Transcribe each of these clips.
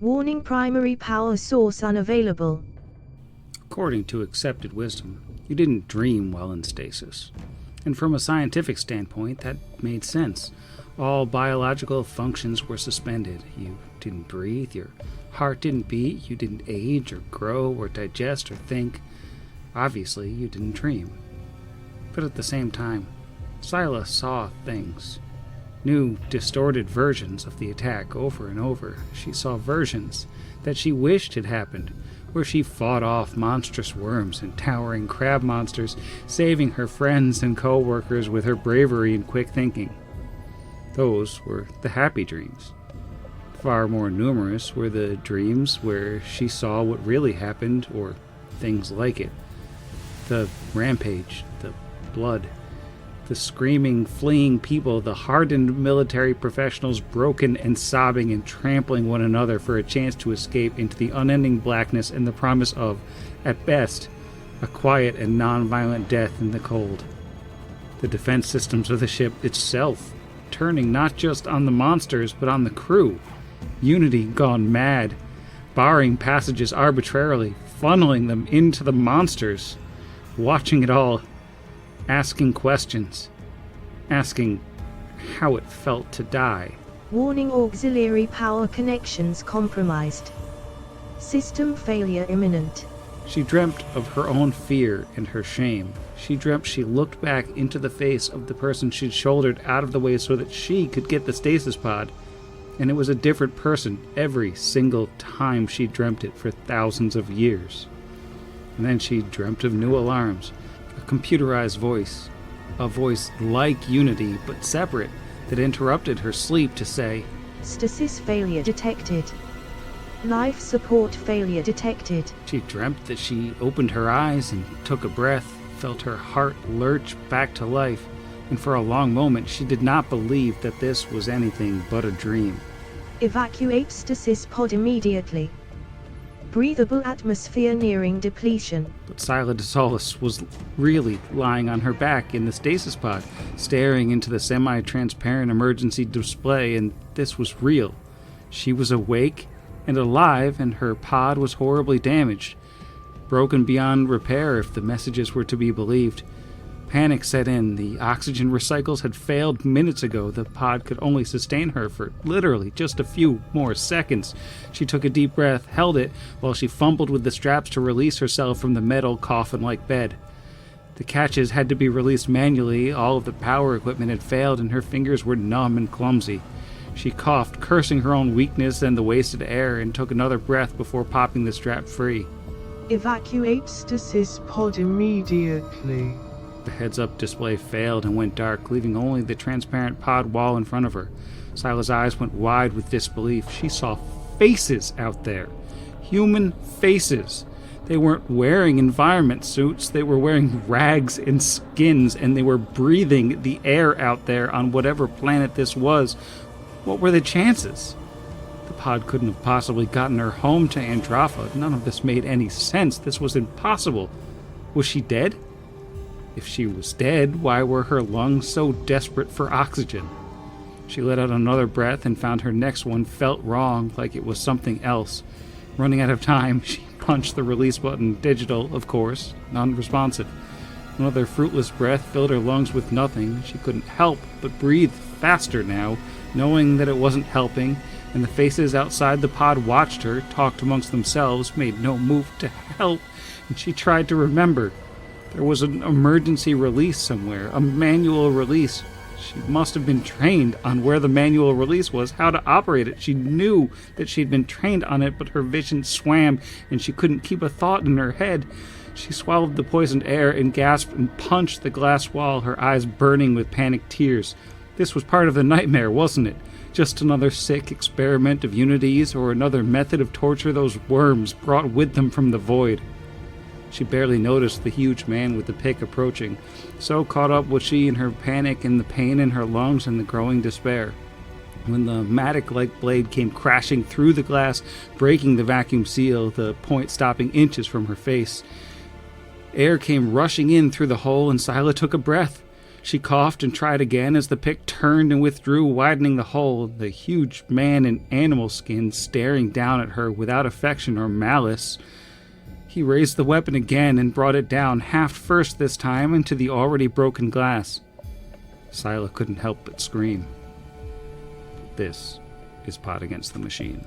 Warning: primary power source unavailable. According to accepted wisdom, you didn't dream while in stasis. And from a scientific standpoint, that made sense. All biological functions were suspended. You didn't breathe, your heart didn't beat, you didn't age or grow or digest or think. Obviously, you didn't dream. But at the same time, Scylla saw things. New, distorted versions of the attack over and over. She saw versions that she wished had happened, where she fought off monstrous worms and towering crab monsters, saving her friends and co-workers with her bravery and quick thinking. Those were the happy dreams. Far more numerous were the dreams where she saw what really happened, or things like it. The rampage, the blood, the screaming, fleeing people, the hardened military professionals broken and sobbing and trampling one another for a chance to escape into the unending blackness and the promise of, at best, a quiet and non-violent death in the cold. The defense systems of the ship itself, turning not just on the monsters but on the crew. Unity gone mad, barring passages arbitrarily, funneling them into the monsters, watching it all, asking questions, asking how it felt to die. Warning: auxiliary power connections compromised. System failure imminent. She dreamt of her own fear and her shame. She dreamt she looked back into the face of the person she'd shouldered out of the way so that she could get the stasis pod, and it was a different person every single time she dreamt it for thousands of years. And then she dreamt of new alarms, a computerized voice, a voice like Unity but separate, that interrupted her sleep to say, Stasis failure detected. Life support failure detected. She dreamt that she opened her eyes and took a breath, felt her heart lurch back to life, and for a long moment she did not believe that this was anything but a dream. Evacuate stasis pod immediately. Breathable atmosphere nearing depletion. But Scylla DeSolis was really lying on her back in the stasis pod, staring into the semi-transparent emergency display, and this was real. She was awake and alive, and her pod was horribly damaged, broken beyond repair if the messages were to be believed. Panic set in. The oxygen recycles had failed minutes ago. The pod could only sustain her for literally just a few more seconds. She took a deep breath, held it, while she fumbled with the straps to release herself from the metal coffin-like bed. The catches had to be released manually. All of the power equipment had failed, and her fingers were numb and clumsy. She coughed, cursing her own weakness and the wasted air, and took another breath before popping the strap free. Evacuate stasis pod immediately. The heads-up display failed and went dark, leaving only the transparent pod wall in front of her. Scylla's eyes went wide with disbelief. She saw faces out there. Human faces. They weren't wearing environment suits. They were wearing rags and skins, and they were breathing the air out there on whatever planet this was. What were the chances? The pod couldn't have possibly gotten her home to Androffa. None of this made any sense. This was impossible. Was she dead? If she was dead, why were her lungs so desperate for oxygen? She let out another breath and found her next one felt wrong, like it was something else. Running out of time, she punched the release button, digital, of course, non-responsive. Another fruitless breath filled her lungs with nothing. She couldn't help but breathe faster now, knowing that it wasn't helping, and the faces outside the pod watched her, talked amongst themselves, made no move to help, and she tried to remember. There was an emergency release somewhere, a manual release. She must have been trained on where the manual release was, how to operate it. She knew that she'd been trained on it, but her vision swam, and she couldn't keep a thought in her head. She swallowed the poisoned air and gasped and punched the glass wall, her eyes burning with panicked tears. This was part of the nightmare, wasn't it? Just another sick experiment of Unity's, or another method of torture those worms brought with them from the void. She barely noticed the huge man with the pick approaching. So caught up was she in her panic and the pain in her lungs and the growing despair. When the mattock-like blade came crashing through the glass, breaking the vacuum seal, the point stopping inches from her face. Air came rushing in through the hole, and Scylla took a breath. She coughed and tried again as the pick turned and withdrew, widening the hole, the huge man in animal skin staring down at her without affection or malice. He raised the weapon again and brought it down, haft first this time, into the already broken glass. Scylla couldn't help but scream. This is Pot Against the Machine.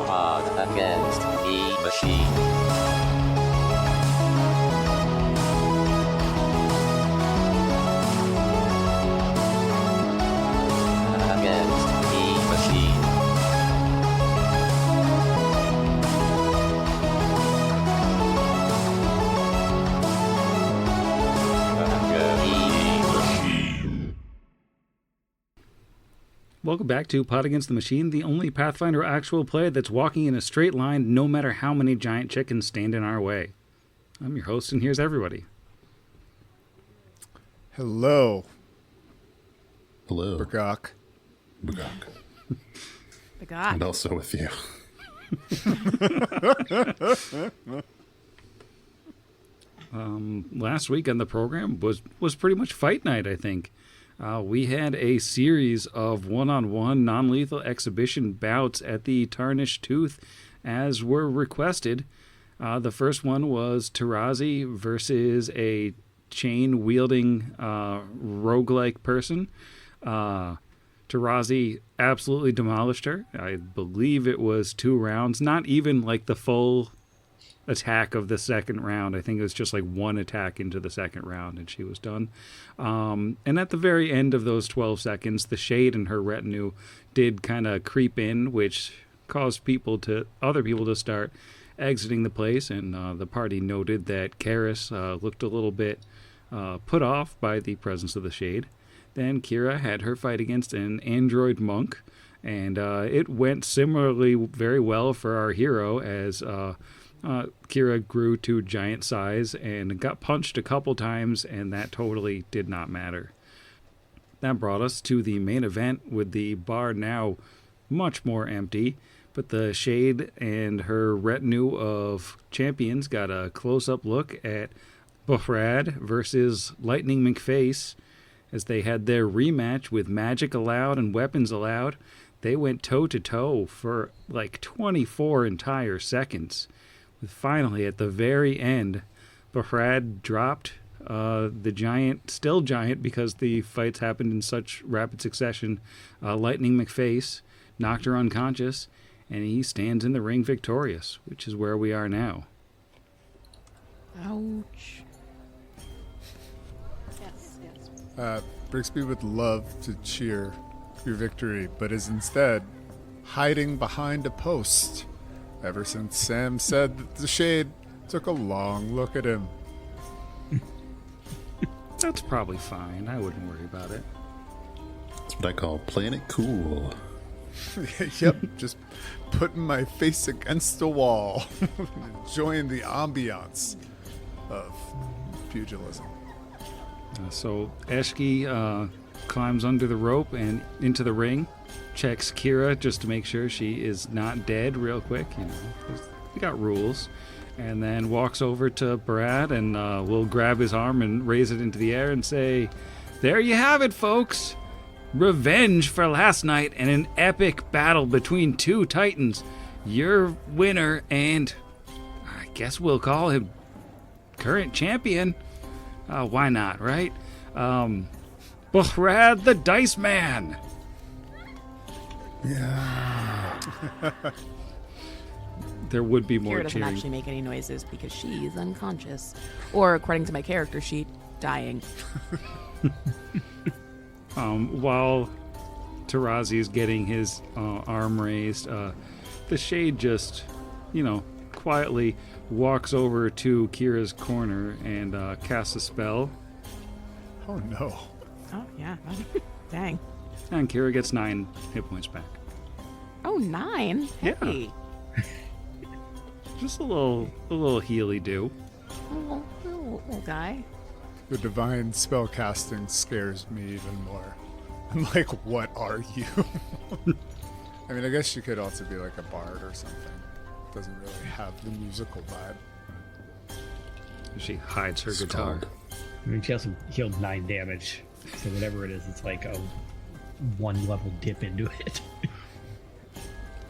Pot Against the Machine. Welcome back to Pot Against the Machine, the only Pathfinder actual play that's walking in a straight line no matter how many giant chickens stand in our way. I'm your host, and here's everybody. Hello. Hello. Burgok. And also with you. Last week on the program was pretty much fight night, I think. We had a series of one-on-one non-lethal exhibition bouts at the Tarnished Tooth as were requested. The first one was Tarazi versus a chain-wielding roguelike person. Tarazi absolutely demolished her. I believe it was 2 rounds, not even like the full attack of the second round. I think it was just like 1 attack into the second round and she was done. And at the very end of those 12 seconds, the Shade and her retinue did kind of creep in, which caused other people to start exiting the place. And the party noted that Karis looked a little bit put off by the presence of the Shade. Then Kira had her fight against an android monk, and it went similarly very well for our hero as Kira grew to giant size and got punched a couple times, and that totally did not matter. That brought us to the main event, with the bar now much more empty, but the Shade and her retinue of champions got a close-up look at Buhrad versus Lightning McFace. As they had their rematch with magic allowed and weapons allowed, they went toe-to-toe for like 24 entire seconds. With finally, at the very end, Buhrad dropped the giant, still giant because the fights happened in such rapid succession, Lightning McFace, knocked her unconscious, and he stands in the ring victorious, which is where we are now. Ouch. Brixby would love to cheer your victory, but is instead hiding behind a post ever since Sam said that the Shade took a long look at him. That's probably fine. I wouldn't worry about it. That's what I call playing it cool. Yep, just putting my face against the wall, enjoying the ambiance of pugilism. So Eshki climbs under the rope and into the ring, checks Kira just to make sure she is not dead real quick, 'cause we got rules, and then walks over to Brad and will grab his arm and raise it into the air and say, "There you have it, folks. Revenge for last night and an epic battle between 2 titans. Your winner and I guess we'll call him current champion. Why not, right? Buhrad the Dice Man." Yeah. There would be more Kira doesn't cheering. actually make any noises because she's unconscious. Or, according to my character sheet, dying. While Tarazi is getting his arm raised, the Shade just, quietly walks over to Kira's corner and casts a spell. Oh no. Oh, yeah. Dang. And Kira gets 9 hit points back. Oh, 9? Yeah. Hey. Just a little healy do. Little guy. The divine spell casting scares me even more. I'm like, what are you? I mean, I guess she could also be like a bard or something. Doesn't really have the musical vibe. She hides her guitar. Scald. I mean, she also healed 9 damage, so whatever it is, it's like a 1 level dip into it.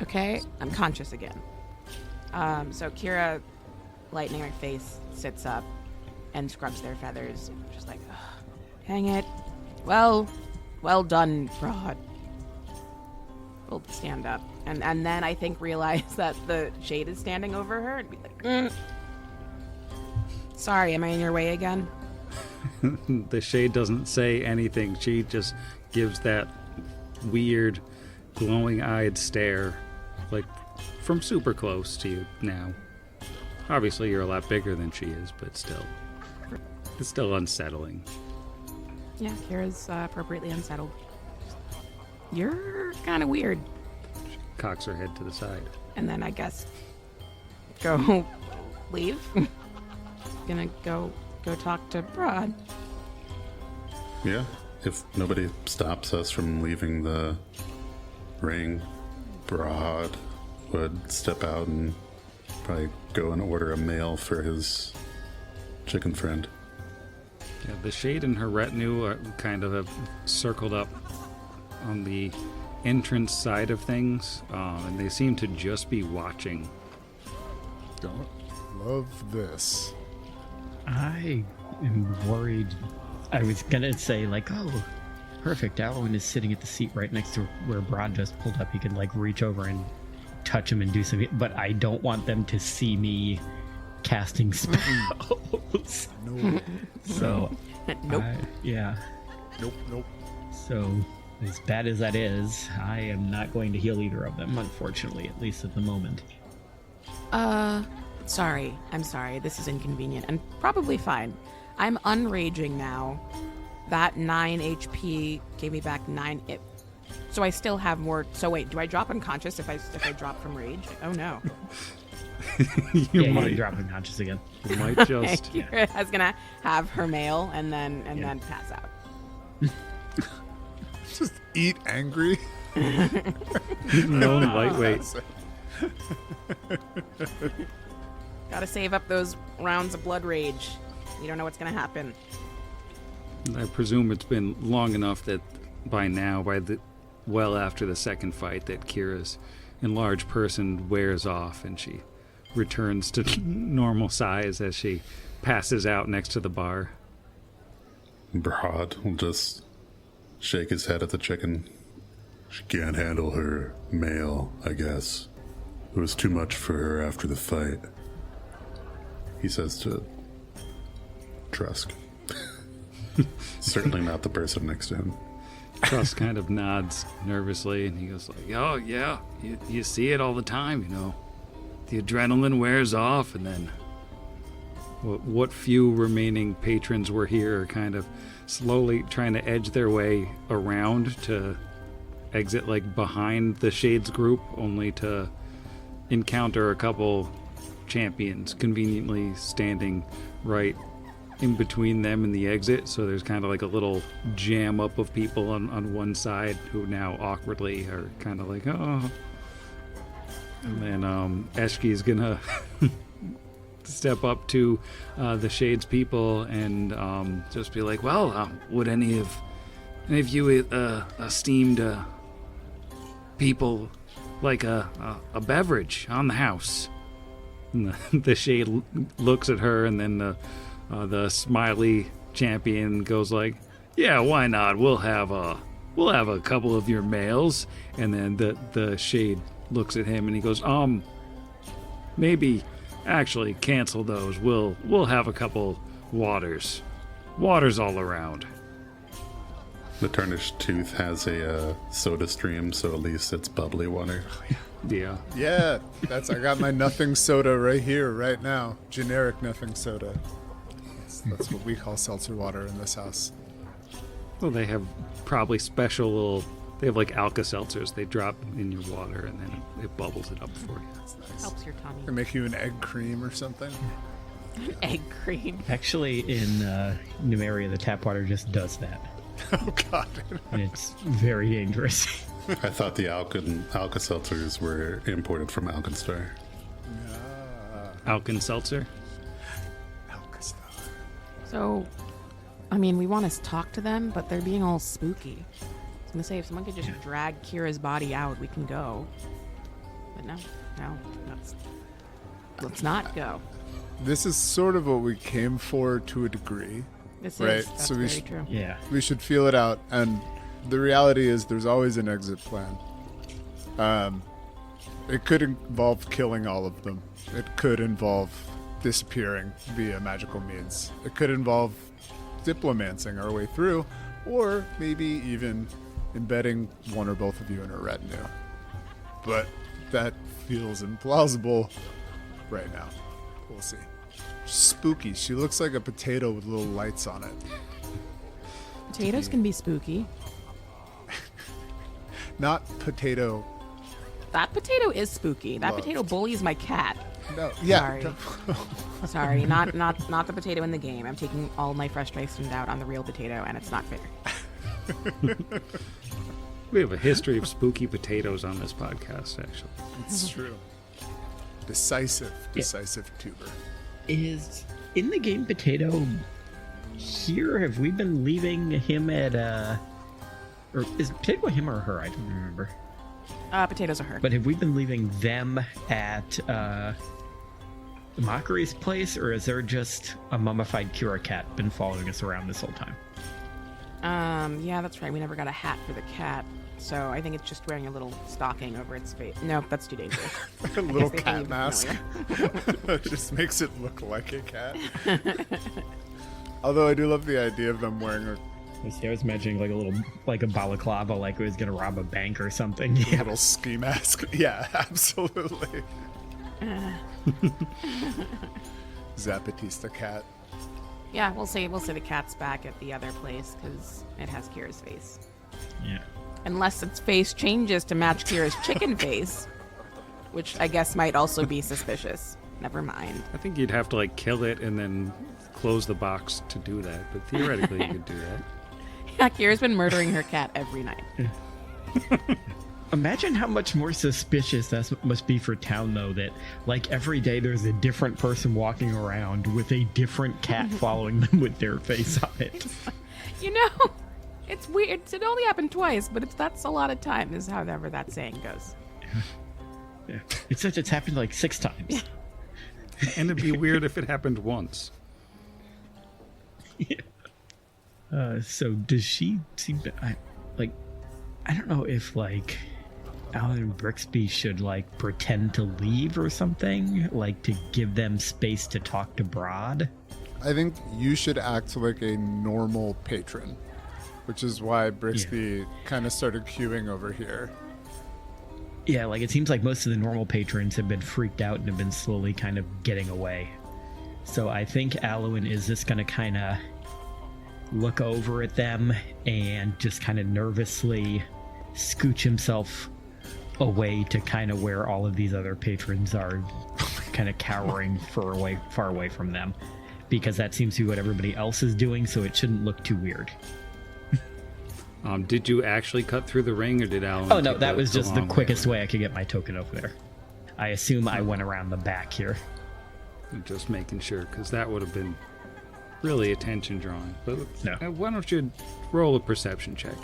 Okay, I'm conscious again. So Kira, lightening her face, sits up and scrubs their feathers. Just like, "Ugh, dang it. Well done, Broad." We'll stand up. And then I think realize that the shade is standing over her and be like, Sorry, am I in your way again? The shade doesn't say anything. She just gives that weird, glowing-eyed stare, like from super close to you now. Obviously, you're a lot bigger than she is, but still. It's still unsettling. Yeah, Kira's appropriately unsettled. You're kind of weird. She cocks her head to the side. And then I guess go leave. Gonna go talk to Broad. Yeah, if nobody stops us from leaving the ring, Broad would step out and probably go and order a mail for his chicken friend. Yeah, the shade and her retinue are kind of have circled up on the entrance side of things, and they seem to just be watching. Don't love this. I am worried. I was gonna say, like, oh, perfect. Alwyn is sitting at the seat right next to where Broad just pulled up. He could, like, reach over and touch him and do something. But I don't want them to see me casting spells. No. So, Nope. yeah. Nope. So, as bad as that is, I am not going to heal either of them, unfortunately, at least at the moment. Sorry. I'm sorry. This is inconvenient and probably fine. I'm unraging now. That 9 HP gave me back 9. So I still have more. So wait, do I drop unconscious if I drop from rage? Oh no. You might drop unconscious again. You might just. Kira's gonna have her mail and then pass out. Just eat angry. No lightweight. Gotta save up those rounds of blood rage. You don't know what's gonna happen. I presume it's been long enough that by now, well after the second fight, that Kira's enlarged person wears off and she returns to normal size as she passes out next to the bar. Broad will just shake his head at the chicken. She can't handle her mail, I guess. It was too much for her after the fight. He says to Trusk. Certainly not the person next to him. Truss kind of nods nervously and he goes like, "Oh yeah, you see it all the time, you know. The adrenaline wears off and then what few remaining patrons were here are kind of slowly trying to edge their way around to exit like behind the Shades group, only to encounter a couple champions conveniently standing right in between them and the exit. So there's kind of like a little jam up of people on one side who now awkwardly are kind of like, oh. And then Eshki's gonna step up to the Shades people and just be like, well, would any of you esteemed people like a beverage on the house? And the Shade looks at her, and then the smiley champion goes like, yeah, why not? We'll have a couple of your males. And then the Shade looks at him and he goes, maybe actually cancel those. We'll have a couple waters all around. The Tarnished Tooth has a soda stream, so at least it's bubbly water. Yeah. Yeah, I got my nothing soda right here, right now. Generic nothing soda. That's what we call seltzer water in this house. Well, they have probably special little. They have like Alka-Seltzers. They drop in your water and then it bubbles it up for you. That's nice. Helps your tummy. Or make you an egg cream or something. Egg cream. Actually, in Numeria, the tap water just does that. Oh God. and it's very dangerous. I thought the Alkenseltzers were imported from Alkenstar. Alkenseltzer? Alkenstar. So, I mean, we want to talk to them, but they're being all spooky. I was gonna say, if someone could just drag Kira's body out, we can go. But no, let's not go. This is sort of what we came for to a degree. This Right, is that's so we very true. Yeah. We should feel it out, and the reality is there's always an exit plan. It could involve killing all of them. It could involve disappearing via magical means. It could involve diplomancing our way through, or maybe even embedding one or both of you in a retinue. But that feels implausible right now. We'll see. Spooky. She looks like a potato with little lights on it. Potatoes can be spooky. Not potato. That potato is spooky. That Loved. potato bullies my cat. No. Yeah. Sorry. Sorry, not the potato in the game. I'm taking all my frustrations out on the real potato, and it's not fair. We have a history of spooky potatoes on this podcast, actually. It's true. Decisive tuber. Is in the game Potato here? Have we been leaving him at or is Potato him or her? I don't remember. Potatoes are her. But have we been leaving them at Mockery's place, or is there just a mummified Kira cat been following us around this whole time? Yeah, that's right. We never got a hat for the cat, so I think it's just wearing a little stocking over its face. No, that's too dangerous. A little they cat leave mask. Just makes it look like a cat. Although I do love the idea of them wearing a I was imagining like a balaclava, like it was gonna rob a bank or something. Yeah. little ski mask. Yeah, absolutely. Zapatista cat. Yeah, we'll say the cat's back at the other place because it has Kira's face. Yeah. Unless its face changes to match Kira's chicken face, which I guess might also be suspicious. Never mind. I think you'd have to kill it and then close the box to do that, but theoretically you could do that. Yeah, Kira's been murdering her cat every night. Imagine how much more suspicious that must be for town, though, that every day there's a different person walking around with a different cat following them with their face on it. You know, it's weird. It only happened twice, but that's a lot of time, is however that saying goes. Yeah. Except it's happened 6 times. And it'd be weird if it happened once. Yeah. So does she seem to, I don't know if Alan Brixby should pretend to leave or something, to give them space to talk to Broad. I think you should act like a normal patron, which is why Brixby kind of started queuing over here. Yeah, it seems like most of the normal patrons have been freaked out and have been slowly kind of getting away. So I think Alwyn is just going to kind of look over at them and just kind of nervously scooch himself away to kind of where all of these other patrons are kind of cowering far away from them, because that seems to be what everybody else is doing, so it shouldn't look too weird. Did you actually cut through the ring, or did Alan? Oh no, that was just the long quickest way I could get my token over there. I assume I went around the back here. Just making sure, because that would have been really attention drawing. But No. Why don't you roll a perception check?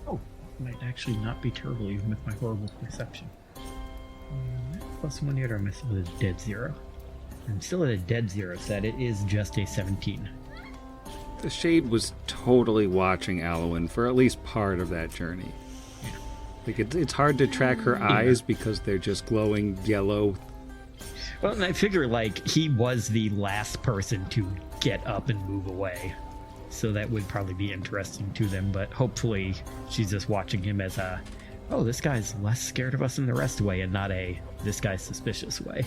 Oh, might actually not be terrible even with my horrible perception. +1 yet, or am I still at a dead 0? I'm still at a dead 0, so that it is just a 17. The Shade was totally watching Alwyn for at least part of that journey. It's hard to track her eyes because they're just glowing yellow. Well, and I figure he was the last person to get up and move away, so that would probably be interesting to them. But hopefully, she's just watching him as oh, this guy's less scared of us than the rest way, and not this guy's suspicious way.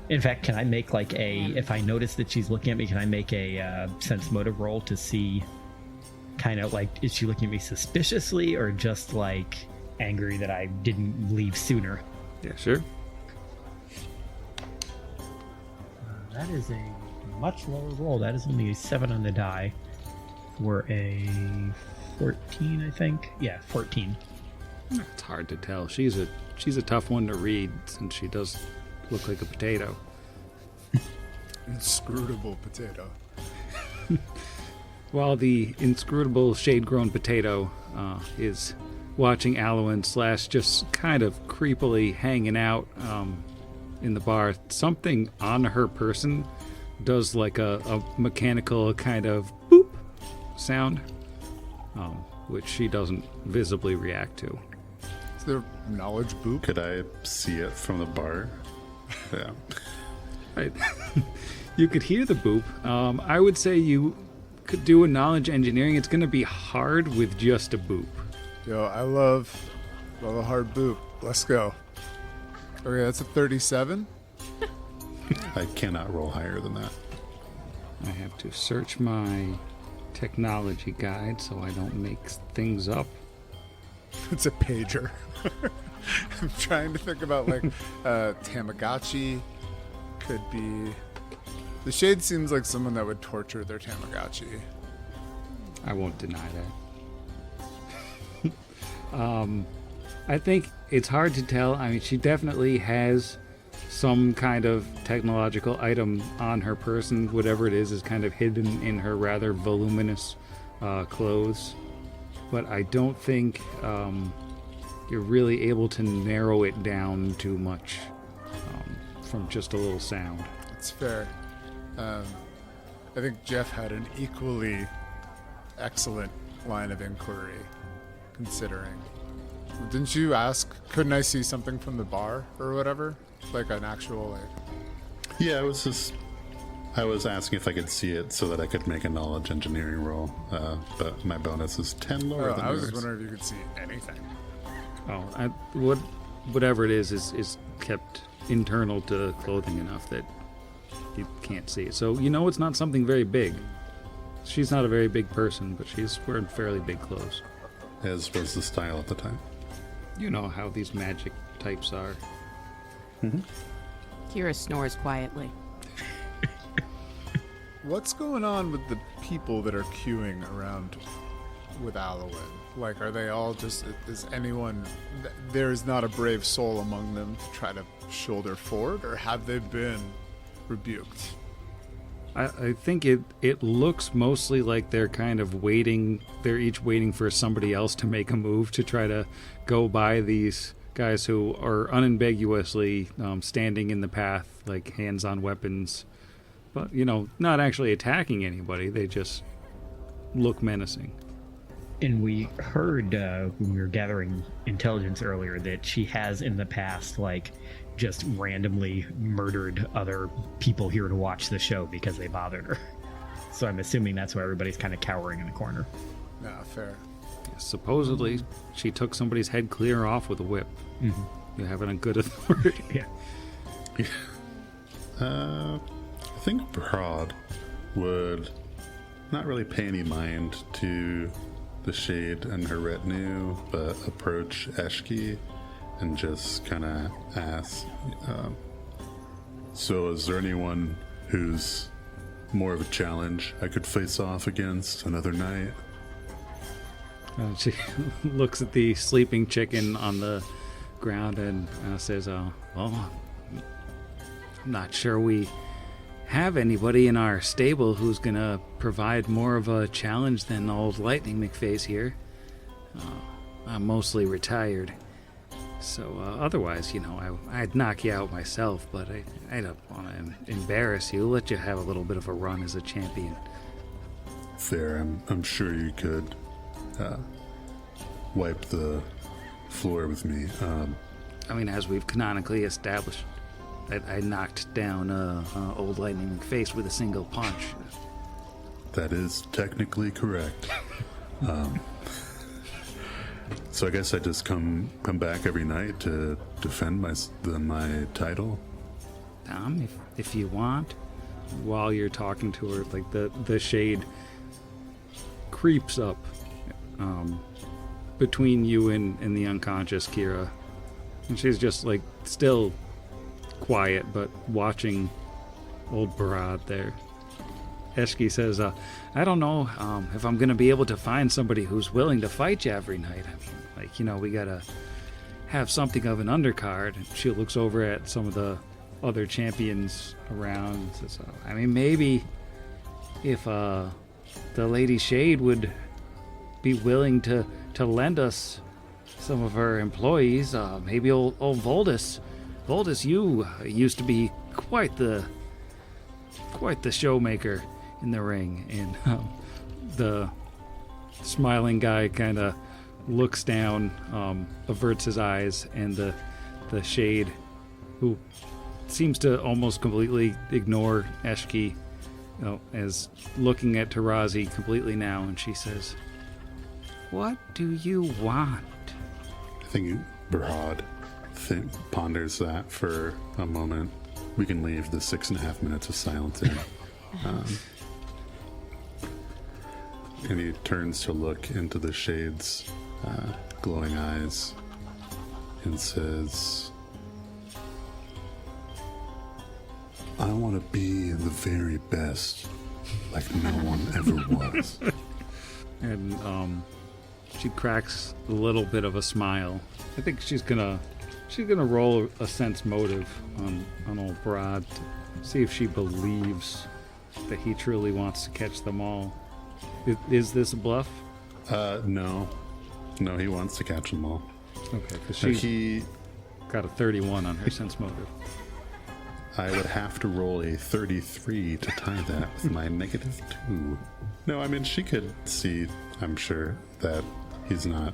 In fact, can I make if I notice that she's looking at me, can I make a sense motive roll to see kind of is she looking at me suspiciously or just angry that I didn't leave sooner? Yeah, sure. That is a much lower roll. That is only a 7 on the die. for a 14, I think. Yeah, 14. It's hard to tell. She's a tough one to read since she does look like a potato. Inscrutable potato. While the inscrutable shade-grown potato is watching Alwyn / just kind of creepily hanging out in the bar, something on her person does like a mechanical kind of boop sound, which she doesn't visibly react to. Is there knowledge boop? Could I see it from the bar? Yeah. Right. You could hear the boop. I would say you could do a knowledge engineering. It's going to be hard with just a boop. Yo, I love a hard boop. Let's go. Okay, that's a 37. I cannot roll higher than that. I have to search my technology guide so I don't make things up. It's a pager. I'm trying to think about like Tamagotchi could be. The Shade seems like someone that would torture their Tamagotchi. I won't deny that. I think it's hard to tell. I mean, she definitely has some kind of technological item on her person. Whatever it is kind of hidden in her rather voluminous clothes. But I don't think you're really able to narrow it down too much from just a little sound. It's fair. I think Jeff had an equally excellent line of inquiry, considering. Didn't you ask, couldn't I see something from the bar or whatever? Like an actual, like... Yeah, I was asking if I could see it so that I could make a knowledge engineering roll, but my bonus is 10 lower than I was yours. just wondering if you could see anything. Oh, whatever it is kept internal to clothing enough that you can't see it. So it's not something very big. She's not a very big person, but she's wearing fairly big clothes. As was the style at the time. You know how these magic types are. Mm-hmm. Kira snores quietly. What's going on with the people that are queuing around with Alwyn? Like, are they all just... Is anyone... There is not a brave soul among them to try to shoulder forward, or have they been rebuked? I think it looks mostly like they're kind of waiting. They're each waiting for somebody else to make a move to try to go by these guys who are unambiguously standing in the path, like hands on weapons. But, not actually attacking anybody. They just look menacing. And we heard when we were gathering intelligence earlier that she has in the past, just randomly murdered other people here to watch the show because they bothered her. So I'm assuming that's why everybody's kind of cowering in the corner. No, fair. Supposedly, she took somebody's head clear off with a whip. Mm-hmm. You're having a good authority. Yeah. I think Broad would not really pay any mind to the Shade and her retinue, but approach Eshki and just kind of ask, so is there anyone who's more of a challenge I could face off against another night? She looks at the sleeping chicken on the ground and says, well, I'm not sure we have anybody in our stable who's going to provide more of a challenge than old Lightning McFace here. I'm mostly retired. So otherwise, I'd knock you out myself, but I don't want to embarrass you. Let you have a little bit of a run as a champion. Fair. I'm sure you could wipe the floor with me. As we've canonically established, I knocked down old Lightning McFace with a single punch. That is technically correct. So I guess I just come back every night to defend my title. If you want. While you're talking to her, the Shade creeps up between you and the unconscious Kira, and she's just still quiet, but watching old Barad there. Eshki says, I don't know if I'm going to be able to find somebody who's willing to fight you every night. I mean, like, we got to have something of an undercard. And she looks over at some of the other champions around and says, I mean, maybe if the Lady Shade would be willing to lend us some of her employees, maybe old Voldus. Voldus, you used to be quite the showmaker in the ring. And the smiling guy kind of looks down, averts his eyes, and the Shade, who seems to almost completely ignore Eshki, is looking at Tarazi completely now, and she says, "What do you want?" I think Berhad ponders that for a moment. We can leave the 6.5 minutes of silence in. And he turns to look into the Shade's glowing eyes and says, I want to be the very best, like no one ever was. And she cracks a little bit of a smile. I think she's gonna roll a sense motive on old Brad to see if she believes that he truly wants to catch them all. Is this a bluff? No, he wants to catch them all. Okay, because she got a 31 on her sense motive. I would have to roll a 33 to tie that with my -2. No, I mean, she could see, I'm sure, that he's not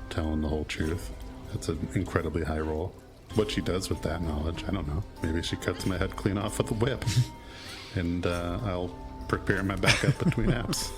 telling the whole truth. That's an incredibly high roll. What she does with that knowledge, I don't know. Maybe she cuts my head clean off with a whip. And I'll prepare my backup between apps.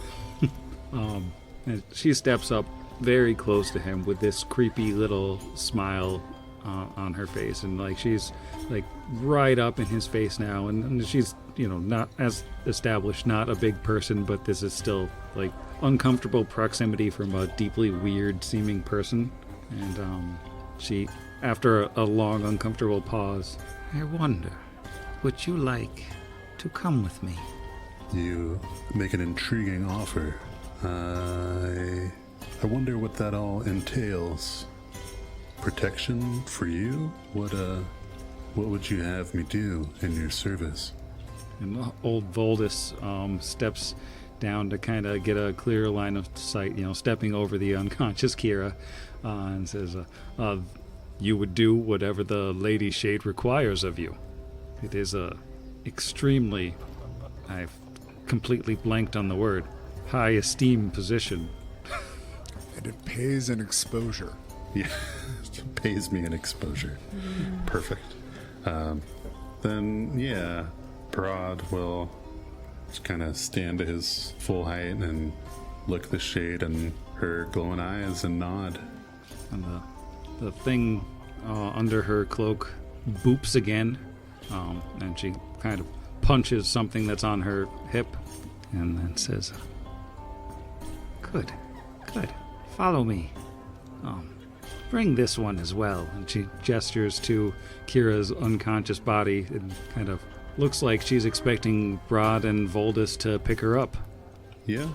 And she steps up very close to him with this creepy little smile on her face, and like she's like right up in his face now, and she's not as established, not a big person, but this is still like uncomfortable proximity from a deeply weird seeming person. And she, after a long uncomfortable pause, I wonder, would you like to come with me? You make an intriguing offer. I wonder what that all entails. Protection for you? What would you have me do in your service? And old Voldus steps down to kind of get a clearer line of sight, stepping over the unconscious Kira, and says, you would do whatever the Lady Shade requires of you. It is a extremely, I've completely blanked on the word, high esteem position. And it pays an exposure. Yeah, it pays me an exposure. Perfect. Then, yeah, Parad will just kind of stand to his full height and look the Shade in her glowing eyes and nod. And the thing under her cloak boops again, and she kind of punches something that's on her hip, and then says, Good. Follow me. Bring this one as well. And she gestures to Kira's unconscious body and kind of looks like she's expecting Brad and Voldus to pick her up. Yeah,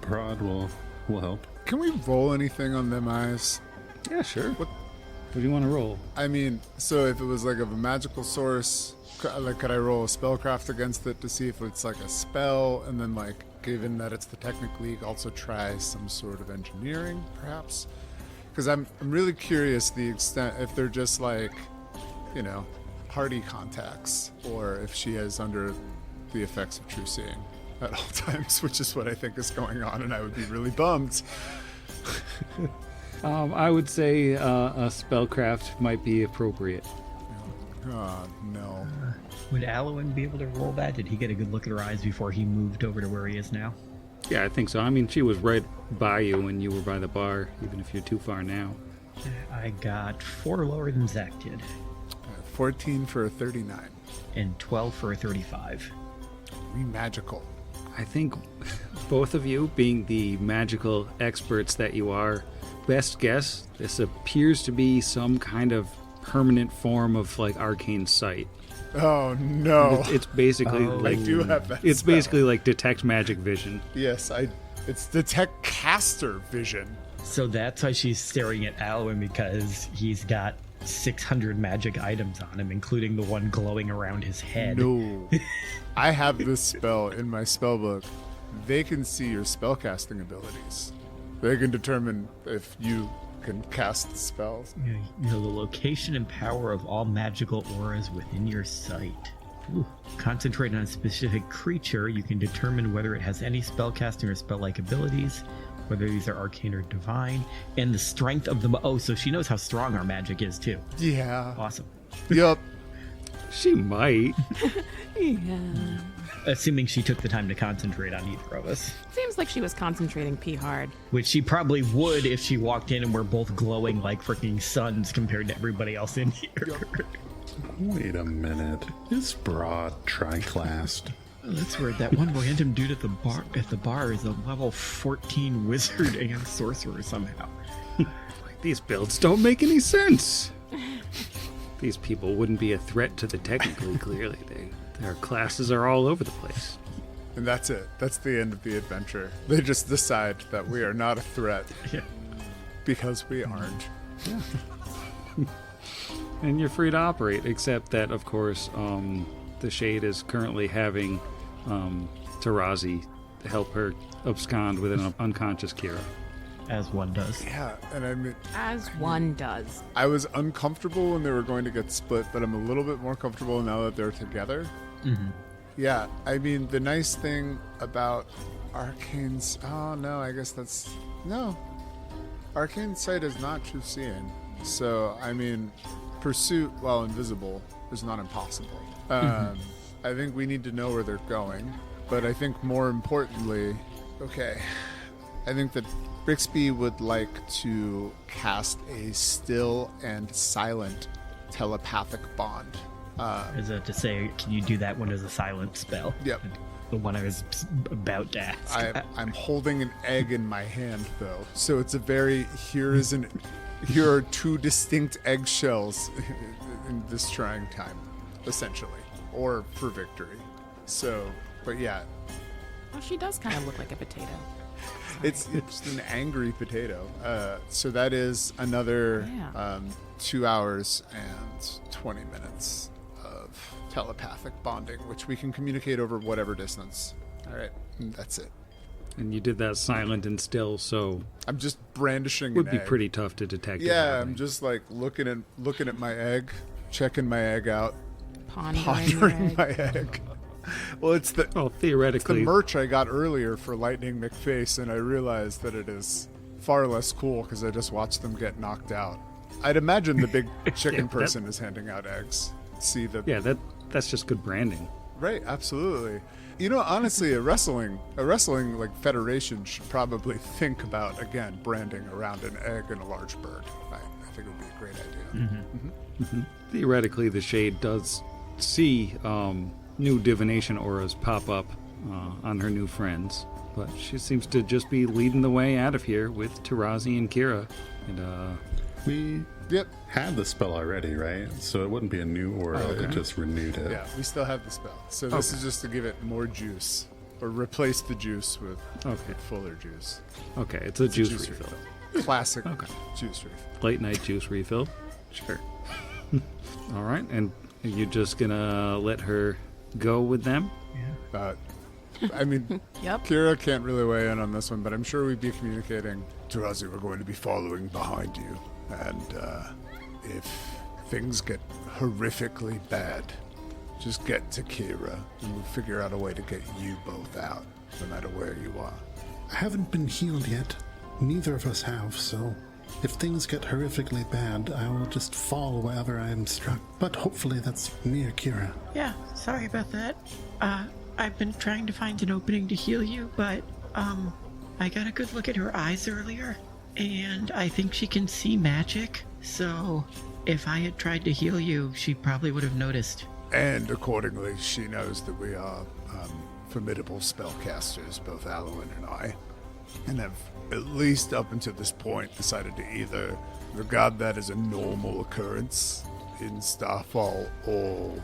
Brad will help. Can we roll anything on them eyes? Yeah, sure. What do you want to roll? I mean, so if it was like of a magical source, could I roll a spellcraft against it to see if it's like a spell, and then like, given that it's the Technic League, also try some sort of engineering, perhaps? Because I'm really curious the extent, if they're just like, party contacts, or if she is under the effects of true seeing at all times, which is what I think is going on, and I would be really bummed. I would say a spellcraft might be appropriate. No. Would Alwyn be able to roll that? Did he get a good look at her eyes before he moved over to where he is now? Yeah, I think so. I mean, she was right by you when you were by the bar, even if you're too far now. I got 4 lower than Zach did. 14 for a 39. And 12 for a 35. Magical. I think both of you, being the magical experts that you are, best guess, this appears to be some kind of permanent form of like arcane sight. Oh no! It's basically Oh. like I do have that. it's spell. basically like detect magic vision. Yes, it's detect caster vision. So that's why she's staring at Alwyn, because he's got 600 magic items on him, including the one glowing around his head. No, I have this spell in my spell book. They can see your spellcasting abilities. They can determine if you can cast spells. You know, the location and power of all magical auras within your sight. Ooh. Concentrate on a specific creature. You can determine whether it has any spellcasting or spell-like abilities, whether these are arcane or divine, and the strength of them. Oh, so she knows how strong our magic is too. Yeah. Awesome. Yup. She might. Yeah. Assuming she took the time to concentrate on either of us. Seems like she was concentrating pee hard. Which she probably would if she walked in and we're both glowing like freaking suns compared to everybody else in here. Wait a minute. Is Broad tri-classed? Oh, that's weird. That one random dude at the bar is a level 14 wizard and sorcerer somehow. These builds don't make any sense. These people wouldn't be a threat to the technically, clearly. Their classes are all over the place. And that's it. That's the end of the adventure. They just decide that we are not a threat Yeah. because we aren't. And you're free to operate, except that, of course, the Shade is currently having Tarazi help her abscond with an unconscious Kira. As one does. Yeah, and I mean, As one does. I was uncomfortable when they were going to get split, but I'm a little bit more comfortable now that they're together. Mm-hmm. Yeah, I mean, the nice thing about Arcane's... Oh, no, I guess that's... No. Arcane's sight is not true seeing. So, I mean, pursuit while invisible is not impossible. I think we need to know where they're going. But I think more importantly... Okay. I think that Brixby would like to cast a still and silent telepathic bond. As to say, can you do that one as a silent spell? Yep. The one I was about to ask. I'm holding an egg in my hand, though, so it's a very here are two distinct eggshells in this trying time, essentially, or for victory. So, but yeah, Oh, she does kind of look like a potato. it's an angry potato. So that is another Yeah. 2 hours and 20 minutes of telepathic bonding, which we can communicate over whatever distance. All right, and that's it. And you did that silent and still, so I'm just brandishing. it would an be egg. pretty tough to detect. Yeah, it, I'm just like looking at my egg, checking my egg out, Pondering pondering your my egg. egg. Well, it's the Well, the theoretically, merch I got earlier for Lightning McFace, and I realized that it is far less cool because I just watched them get knocked out. I'd imagine the big chicken that- person is handing out eggs. See the yeah, that's just good branding. right? Absolutely. You know, honestly, a wrestling like federation should probably think about again branding around an egg and a large bird. I think it would be a great idea. Theoretically, the Shade does see new divination auras pop up on her new friends, but she seems to just be leading the way out of here with Tarazi and Kira. And We Yep. had the spell already, right? So it wouldn't be a new aura, it just renewed it. Yeah, we still have the spell. So this Okay. is just to give it more juice, or replace the juice with Okay. fuller juice. okay, it's a juice refill. Classic Okay. juice refill. Late night juice refill. Sure. All right, and are you just gonna let her go with them? I mean, Yep. Kira can't really weigh in on this one, but I'm sure we'd be communicating. Tarazi, we're going to be following behind you, and if things get horrifically bad, just get to Kira, and we'll figure out a way to get you both out, no matter where you are. I haven't been healed yet. Neither of us have, so if things get horrifically bad, I will just fall wherever I am struck. But hopefully that's near Kira. Yeah, sorry about that. I've been trying to find an opening to heal you, but, I got a good look at her eyes earlier, and I think she can see magic, so if I had tried to heal you, she probably would have noticed. And accordingly, she knows that we are formidable spellcasters, both Alwyn and I, and have, at least up until this point, decided to either regard that as a normal occurrence in Starfall or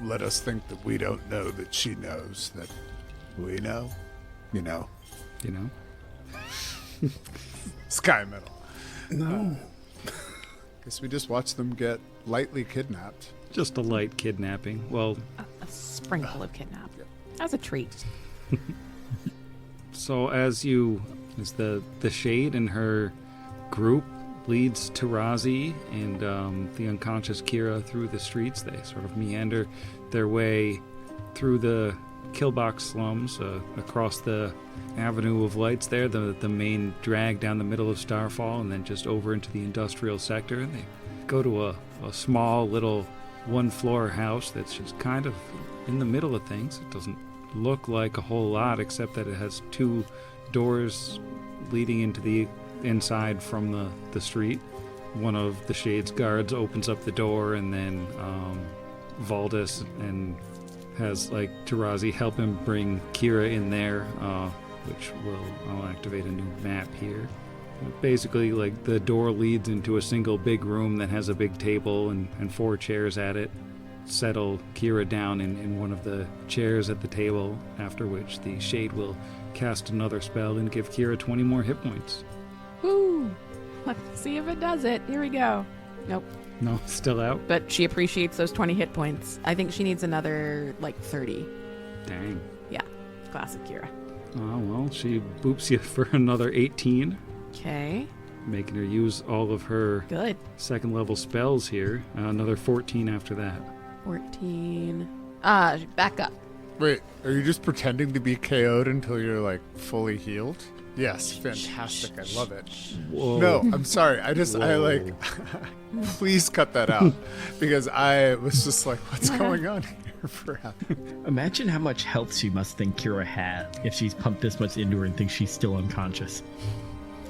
let us think that we don't know that she knows that we know. You know? Sky Metal. No. Guess we just watch them get lightly kidnapped. Just a light kidnapping. Well, A sprinkle of kidnap. As a treat. so as the Shade and her group leads Tarazi and the unconscious Kira through the streets, they sort of meander their way through the Killbox slums, across the Avenue of Lights there, the main drag down the middle of Starfall, and then just over into the industrial sector. And they go to a small little one-floor house that's just kind of in the middle of things. It doesn't look like a whole lot, except that it has 2 doors leading into the inside from the street. One of the Shade's guards opens up the door, and then Valdis and has Tarazi help him bring Kira in there, which I'll activate a new map here. Basically, the door leads into a single big room that has a big table and 4 chairs at it. Settle Kira down in one of the chairs at the table, after which the Shade will cast another spell and give Kira 20 more hit points. Woo! Let's see if it does it. Here we go. Nope. No, still out? But she appreciates those 20 hit points. I think she needs another, 30. Dang. Yeah. Classic Kira. Oh, well, she boops you for another 18. Okay. Making her use all of her Good. 2nd level spells here. Another 14 after that. 14. Back up. Wait, are you just pretending to be KO'd until you're fully healed? Yes, fantastic. I love it. Whoa. No, I'm sorry. Please cut that out because I was just like, what's going on here for Imagine how much health she must think Kira has if she's pumped this much into her and thinks she's still unconscious.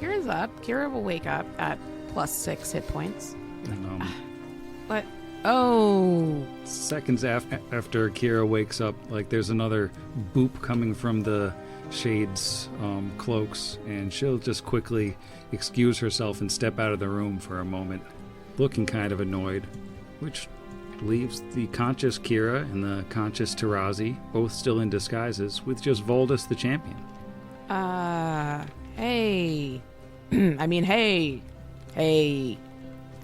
Kira's up. Kira will wake up at +6 hit points. What? Oh. Seconds after Kira wakes up, there's another boop coming from the Shade's cloaks, and she'll just quickly excuse herself and step out of the room for a moment, looking kind of annoyed, which leaves the conscious Kira and the conscious Tarazi both still in disguises, with just Voldis the champion. Hey. I mean, hey. And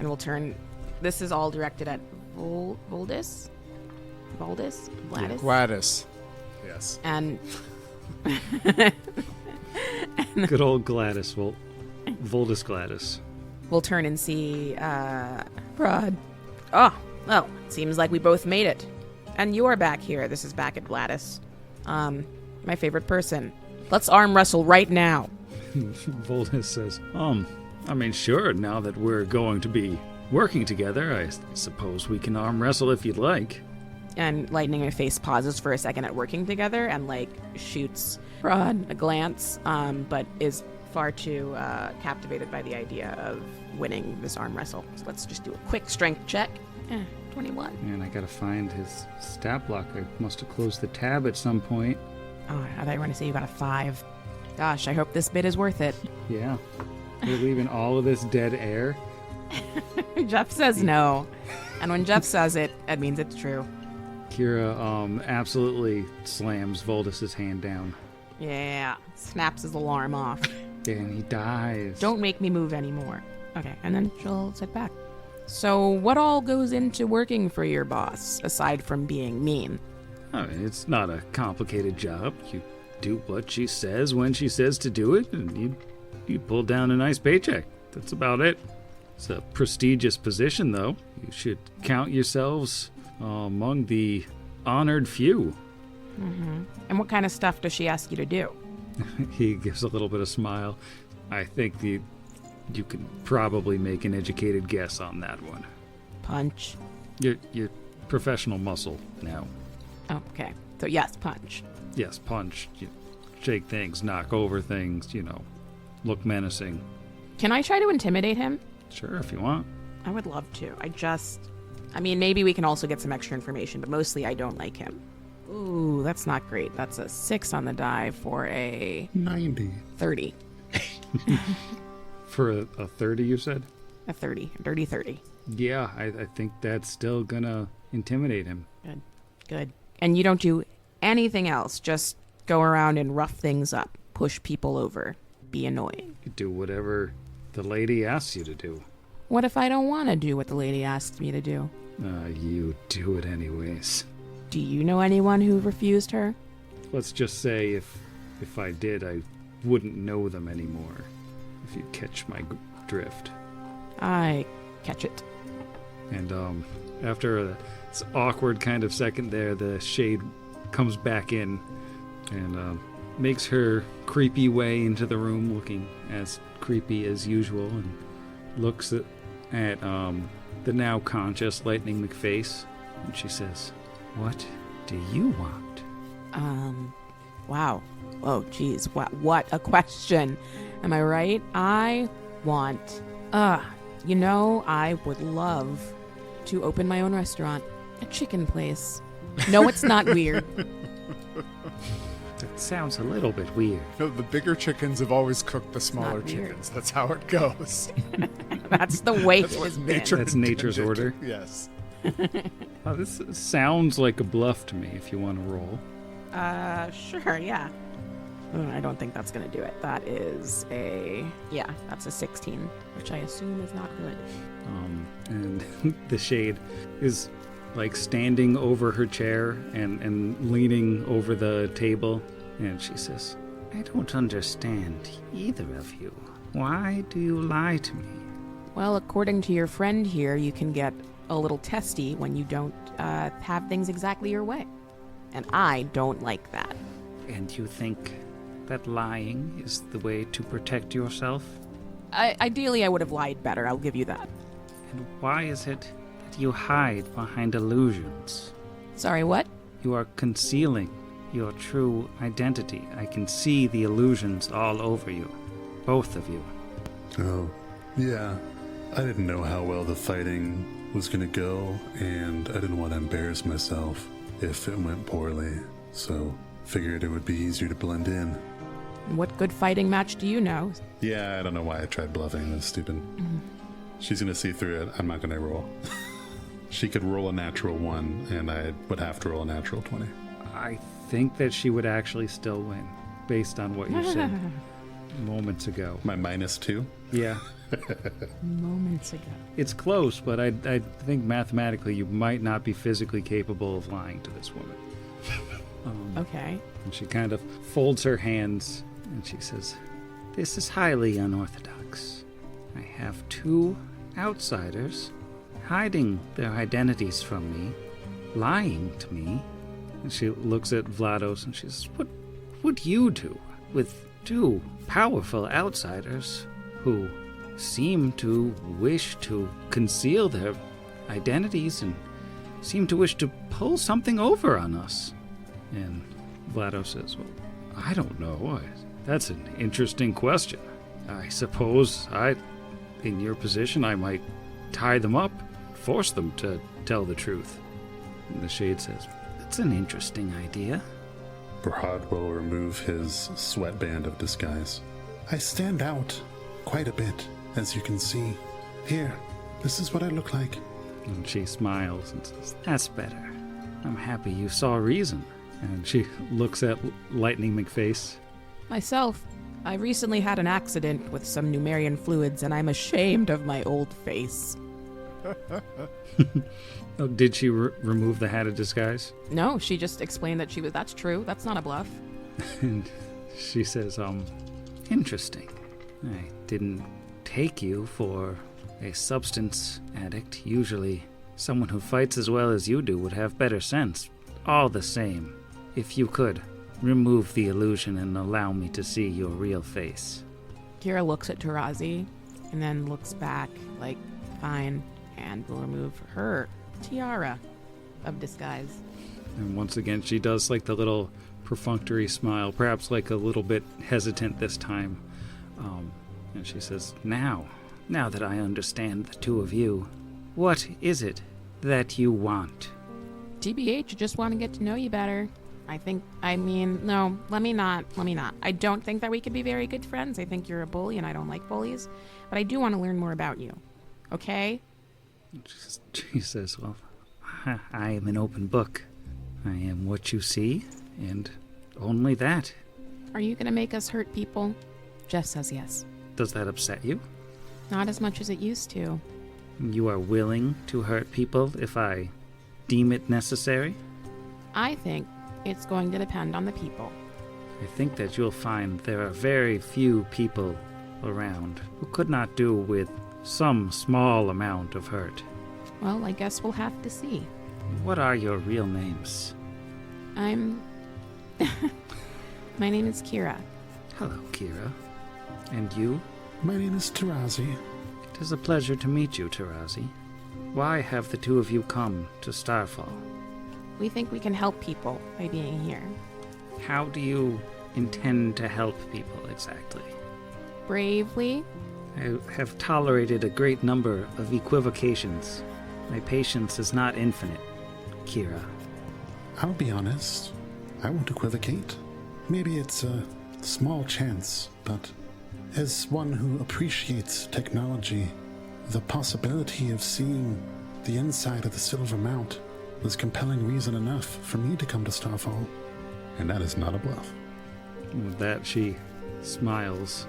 we'll turn. This is all directed at Voldis? Gladys? Yeah, Gladys. Yes. And Good old Gladys, Voldis Gladys. we'll turn and see, Rod. Oh, well, seems like we both made it. And you're back here. This is back at Gladys. My favorite person. Let's arm wrestle right now. Voldis says, sure, now that we're going to be working together, I suppose we can arm wrestle if you'd like. And Lightning and Face pauses for a second at working together and, shoots Rod a glance, but is far too captivated by the idea of winning this arm wrestle. So let's just do a quick strength check. 21. And I gotta find his stat block. I must have closed the tab at some point. Oh, I thought you were going to say you got a 5. Gosh, I hope this bit is worth it. Yeah. We're leaving all of this dead air. Jeff says no. And when Jeff says it, that means it's true. Kira absolutely slams Voldis' hand down. Yeah. Snaps his alarm off. And he dies. Don't make me move anymore. Okay, and then she'll sit back. So what all goes into working for your boss, aside from being mean? It's not a complicated job. You do what she says when she says to do it, and you pull down a nice paycheck. That's about it. It's a prestigious position, though. You should count yourselves among the honored few. Mm-hmm. And what kind of stuff does she ask you to do? He gives a little bit of smile. I think you can probably make an educated guess on that one. Punch. You're professional muscle now. Oh, okay. So yes, punch. Yes, punch. You shake things, knock over things, look menacing. Can I try to intimidate him? Sure, if you want. I would love to. Maybe we can also get some extra information, but mostly I don't like him. Ooh, that's not great. That's a 6 on the die for a 90. 30. For a 30, you said? A 30. A dirty 30. Yeah, I think that's still gonna intimidate him. Good. Good. And you don't do anything else, just go around and rough things up, push people over, be annoying. You do whatever the lady asks you to do. What if I don't want to do what the lady asks me to do? You do it anyways. Do you know anyone who refused her? Let's just say if I did, I wouldn't know them anymore. If you catch my drift. I catch it. And after this awkward kind of second there, the shade comes back in and makes her creepy way into the room, looking as creepy as usual, and looks at the now conscious Lightning McFace, and she says, "What do you want?" Wow. Oh, geez. What a question. Am I right? I want, I would love to open my own restaurant. A chicken place. No, it's not weird. That sounds a little bit weird. No, the bigger chickens have always cooked the smaller not weird. chickens. That's how it goes. That's the way That's it what has been. nature That's nature's intended. order. Yes. This sounds like a bluff to me, if you want to roll. Sure, yeah. I don't think that's going to do it. That is that's a 16, which I assume is not good. And the shade is like standing over her chair and leaning over the table, and she says, "I don't understand either of you. Why do you lie to me?" Well, according to your friend here, you can get a little testy when you don't have things exactly your way. And I don't like that. And you think that lying is the way to protect yourself? Ideally, I would have lied better, I'll give you that. And why is it that you hide behind illusions? Sorry, what? You are concealing your true identity. I can see the illusions all over you. Both of you. Oh, yeah. I didn't know how well the fighting was gonna go, and I didn't want to embarrass myself if it went poorly, so figured it would be easier to blend in. What good fighting match do you know? Yeah, I don't know why I tried bluffing. That's stupid. She's gonna see through it. I'm not gonna roll. She could roll a natural 1, and I would have to roll a natural 20. I think that she would actually still win, based on what you said moments ago. My -2? Yeah. Moments ago. It's close, but I think mathematically you might not be physically capable of lying to this woman. Okay. And she kind of folds her hands and she says, "This is highly unorthodox. I have 2 outsiders hiding their identities from me, lying to me." And she looks at Vlados and she says, "What would you do with 2 powerful outsiders who seem to wish to conceal their identities and seem to wish to pull something over on us?" And Vlados says, "Well, I don't know. That's an interesting question. I suppose in your position, I might tie them up, force them to tell the truth." And the Shade says, "That's an interesting idea." Brahad will remove his sweatband of disguise. I stand out quite a bit, as you can see. Here, this is what I look like. And she smiles and says, "That's better. I'm happy you saw reason." And she looks at Lightning McFace. Myself, I recently had an accident with some Numerian fluids, and I'm ashamed of my old face. Oh, did she remove the hat of disguise? No, she just explained that that's true. That's not a bluff. And she says, "Interesting. I didn't take you for a substance addict. Usually, someone who fights as well as you do would have better sense. All the same, if you could, remove the illusion and allow me to see your real face." Kira looks at Tarazi and then looks back like, fine, and will remove her tiara of disguise. And once again, she does like the little perfunctory smile, perhaps like a little bit hesitant this time. And she says, now that I understand the 2 of you, what is it that you want?" TBH, I just want to get to know you better. No, let me not. I don't think that we could be very good friends. I think you're a bully and I don't like bullies. But I do want to learn more about you. Okay? She says, "Well, I am an open book. I am what you see, and only that. Are you gonna make us hurt people? Jeff says yes. Does that upset you? Not as much as it used to. You are willing to hurt people if I deem it necessary? I think it's going to depend on the people. I think that you'll find there are very few people around who could not do with some small amount of hurt. Well, I guess we'll have to see. What are your real names? I'm... My name is Kira. Hello, Kira. And you? My name is Tarazi. It is a pleasure to meet you, Tarazi. Why have the two of you come to Starfall? We think we can help people by being here. How do you intend to help people exactly? Bravely. I have tolerated a great number of equivocations. My patience is not infinite, Kira. I'll be honest. I won't equivocate. Maybe it's a small chance, but as one who appreciates technology, the possibility of seeing the inside of the Silver Mount was compelling reason enough for me to come to Starfall. And that is not a bluff. With that, she smiles.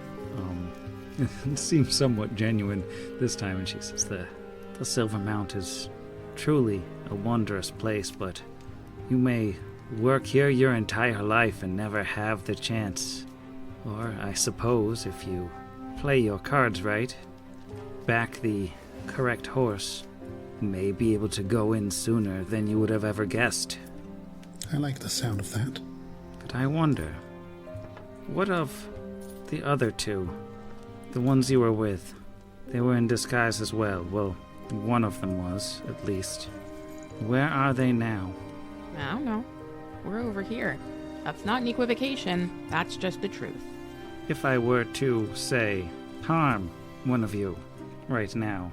It seems somewhat genuine this time, and she says, The Silver Mount is truly a wondrous place, but you may work here your entire life and never have the chance. Or, I suppose, if you play your cards right, back the correct horse, you may be able to go in sooner than you would have ever guessed. I like the sound of that. But I wonder, what of the other two? The ones you were with? They were in disguise as well. Well, one of them was, at least. Where are they now? I don't know. We're over here. That's not an equivocation. That's just the truth. If I were to, say, harm one of you right now,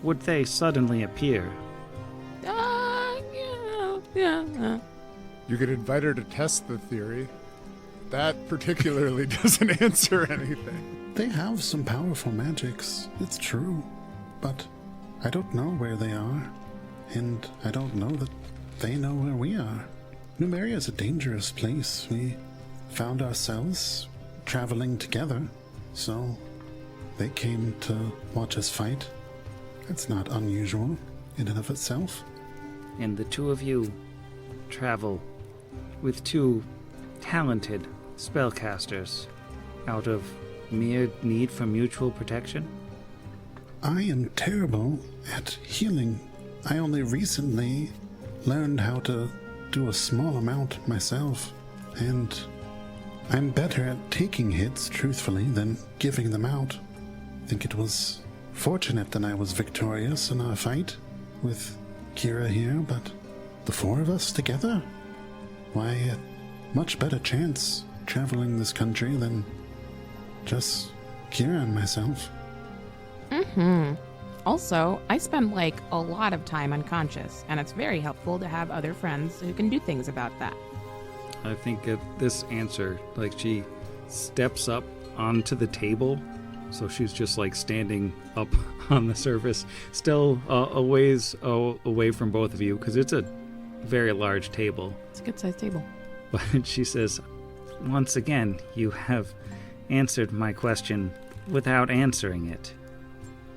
would they suddenly appear? Yeah. You could invite her to test the theory. That particularly doesn't answer anything. They have some powerful magics, it's true. But I don't know where they are. And I don't know that they know where we are. Numeria is a dangerous place. We found ourselves traveling together, so they came to watch us fight. That's not unusual in and of itself. And the two of you travel with two talented spellcasters out of mere need for mutual protection? I am terrible at healing. I only recently learned how to do a small amount myself, and I'm better at taking hits, truthfully, than giving them out. I think it was fortunate that I was victorious in our fight with Kira here, but the four of us together? Why, a much better chance traveling this country than just Kira and myself. Also, I spend a lot of time unconscious, and it's very helpful to have other friends who can do things about that. I think at this answer, she steps up onto the table, so she's just standing up on the surface, still a ways away from both of you, because it's a very large table. It's a good-sized table. But she says, once again, you have answered my question without answering it.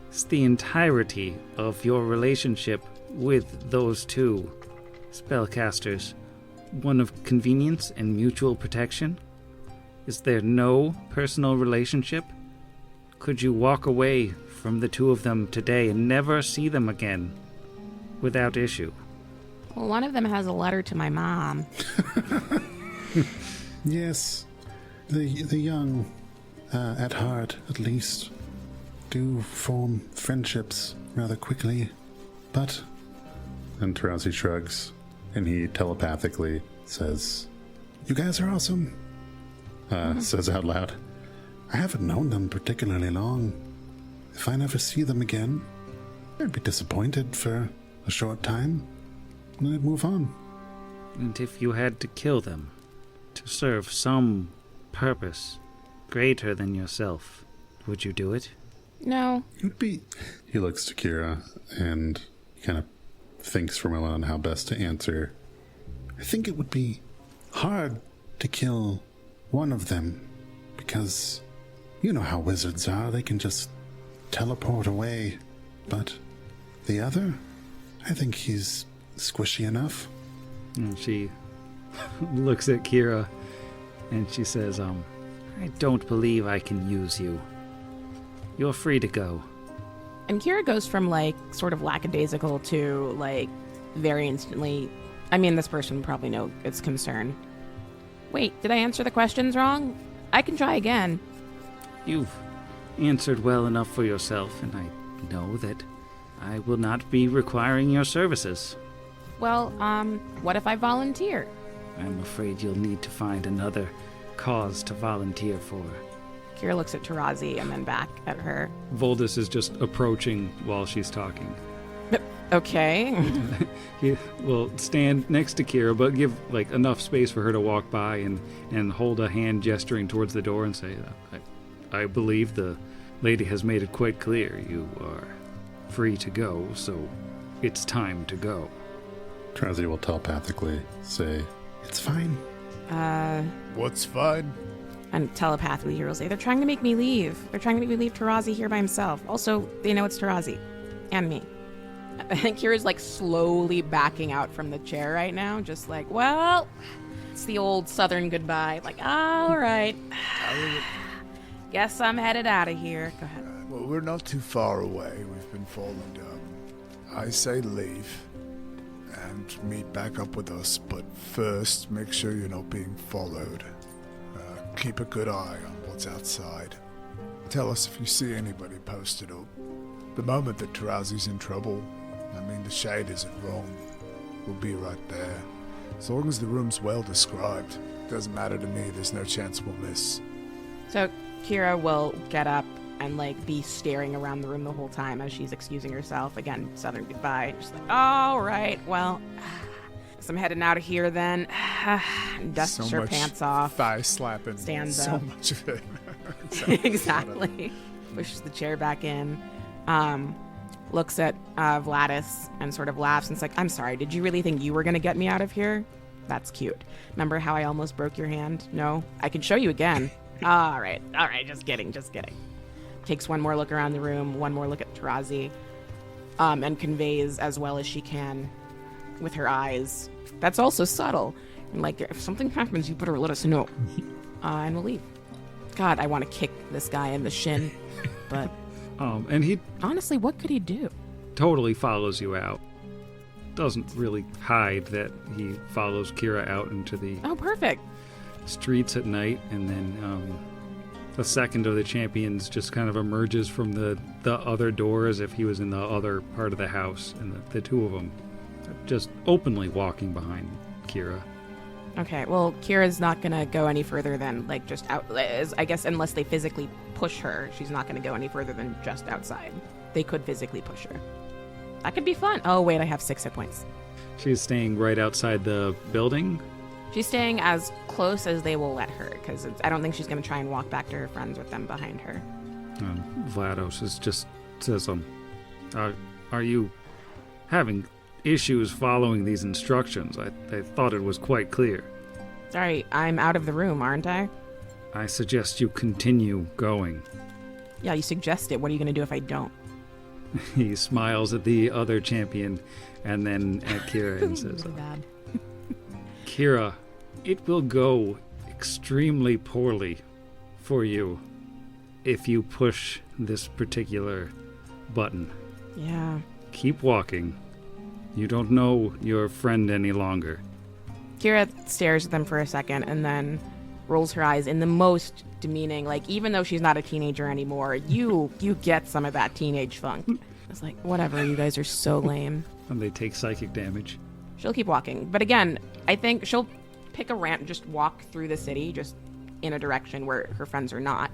It's the entirety of your relationship with those two spellcasters one of convenience and mutual protection? Is there no personal relationship? Could you walk away from the two of them today and never see them again without issue? Well, one of them has a letter to my mom. Yes, the young, at heart at least, do form friendships rather quickly, but... And Tarazi shrugs, and he telepathically says, "You guys are awesome." Says out loud, "I haven't known them particularly long. If I never see them again, I'd be disappointed for a short time, and I'd move on." And if you had to kill them to serve some purpose greater than yourself, would you do it? No. It would be... He looks to Kira and kind of thinks for a moment on how best to answer I think it would be hard to kill one of them, because you know how wizards are, they can just teleport away. But the other, I think he's squishy enough. And she looks at Kira and she says, I don't believe I can use you. You're free to go. And Kira goes from, like, sort of lackadaisical to, like, very instantly. I mean, this person would probably know its concern. Wait, did I answer the questions wrong? I can try again. You've answered well enough for yourself, and I know that I will not be requiring your services. Well, what if I volunteer? I'm afraid you'll need to find another cause to volunteer for. Kira looks at Tarazi and then back at her. Voldus is just approaching while she's talking. Okay. He will stand next to Kira, but give like enough space for her to walk by and hold a hand gesturing towards the door and say, I believe the lady has made it quite clear you are free to go, so it's time to go. Trazzy will telepathically say, "It's fine." What's fine? And telepathically he will say, they're trying to make me leave. They're trying to make me leave Tarazi here by himself. Also, they know it's Tarazi. And me. I think Kira's, like, slowly backing out from the chair right now. Just like, well, it's the old southern goodbye. Like, all right. Guess I'm headed out of here. Go ahead. Well, we're not too far away. We've been followed up. I say leave and meet back up with us, but first make sure you're not being followed. Keep a good eye on what's outside. Tell us if you see anybody posted up. The moment that Tarazi's in trouble, I mean the shade isn't wrong, we'll be right there. As long as the room's well described, doesn't matter to me, there's no chance we'll miss. So Kira will get up and, like, be staring around the room the whole time as she's excusing herself. Again, southern goodbye. Just like, all right, well, guess I'm heading out of here then. Dusts her pants off. Thigh slapping. Stands so up. much of it. Exactly. Pushes the chair back in. Looks at Vladis and sort of laughs and is like, I'm sorry, did you really think you were going to get me out of here? That's cute. Remember how I almost broke your hand? No? I can show you again. All right, just kidding. Takes one more look around the room, one more look at Tarazi, and conveys as well as she can with her eyes. That's also subtle. And, like, if something happens, you better let us know. And we'll leave. God, I want to kick this guy in the shin, but... And he honestly, what could he do? totally follows you out. Doesn't really hide that he follows Kira out into the Perfect. streets at night, and then the second of the champions just kind of emerges from the other door as if he was in the other part of the house, and the two of them just openly walking behind Kira. Okay, well, Kira's not gonna go any further than, like, just out. I guess unless they physically push her, she's not gonna go any further than just outside. They could physically push her. That could be fun. Oh, wait, I have 6 hit points. She's staying right outside the building. She's staying as close as they will let her, because I don't think she's gonna try and walk back to her friends with them behind her. Vlados says, are you having issues following these instructions? I thought it was quite clear. Sorry, I'm out of the room, aren't I? I suggest you continue going. Yeah, you suggest it. What are you gonna do if I don't? He smiles at the other champion and then at Kira and says, Really bad. Kira, it will go extremely poorly for you if you push this particular button. Yeah. Keep walking. You don't know your friend any longer. Kira stares at them for a second and then rolls her eyes in the most demeaning, like, even though she's not a teenager anymore, you get some of that teenage funk. It's like, whatever, you guys are so lame. And they take psychic damage. She'll keep walking. But again, I think she'll pick a ramp, just walk through the city, just in a direction where her friends are not.